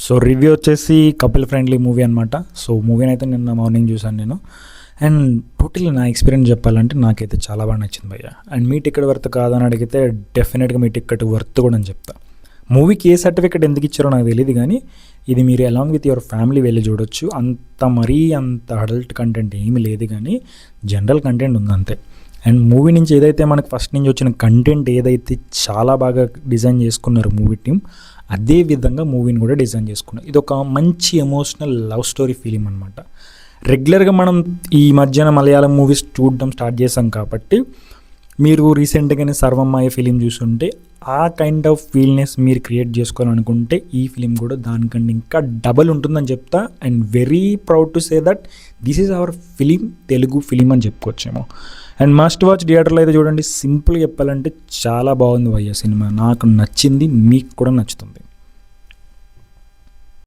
So review వచ్చేసి couple friendly movie అనమాట. So మూవీని అయితే నిన్న మార్నింగ్ చూసాను నేను. అండ్ టోటల్లీ నా ఎక్స్పీరియన్స్ చెప్పాలంటే నాకైతే చాలా బాగా నచ్చింది భయ్య. అండ్ మీ టికెట్ వర్త్ కాదని అడిగితే డెఫినెట్గా మీ టికెట్ వర్త్ కూడా అని చెప్తా. మూవీకి ఏ సర్టిఫికేట్ ఎందుకు ఇచ్చారో నాకు తెలియదు, కానీ ఇది మీరు అలాంగ్ విత్ యువర్ ఫ్యామిలీ వెళ్ళి చూడొచ్చు. అంత అడల్ట్ కంటెంట్ ఏమీ లేదు, కానీ జనరల్ కంటెంట్ ఉంది అంతే. అండ్ మూవీ నుంచి ఏదైతే మనకు ఫస్ట్ నుంచి వచ్చిన కంటెంట్ ఏదైతే చాలా బాగా డిజైన్ చేసుకున్నారు మూవీ టీం, అదే విధంగా మూవీని కూడా డిజైన్ చేసుకున్నారు. ఇది ఒక మంచి ఎమోషనల్ లవ్ స్టోరీ ఫిలిం అనమాట. రెగ్యులర్గా మనం ఈ మధ్యన మలయాళం మూవీస్ చూడడం స్టార్ట్ చేసాం కాబట్టి, మీరు రీసెంట్గానే సర్వమ్మాయ ఫిలిం చూస్తుంటే ఆ కైండ్ ఆఫ్ ఫీల్నెస్ మీరు క్రియేట్ చేసుకోవాలనుకుంటే ఈ ఫిలిం కూడా దానికంటే ఇంకా డబల్ ఉంటుందని చెప్తా. And very proud to say that this is our film, Telugu film అని చెప్పుకోవచ్చేమో. అండ్ మస్ట్ వాచ్ థియేటర్లో అయితే చూడండి. సింపుల్గా చెప్పాలంటే చాలా బాగుంది భయ్య సినిమా, నాకు నచ్చింది, మీకు కూడా నచ్చుతుంది.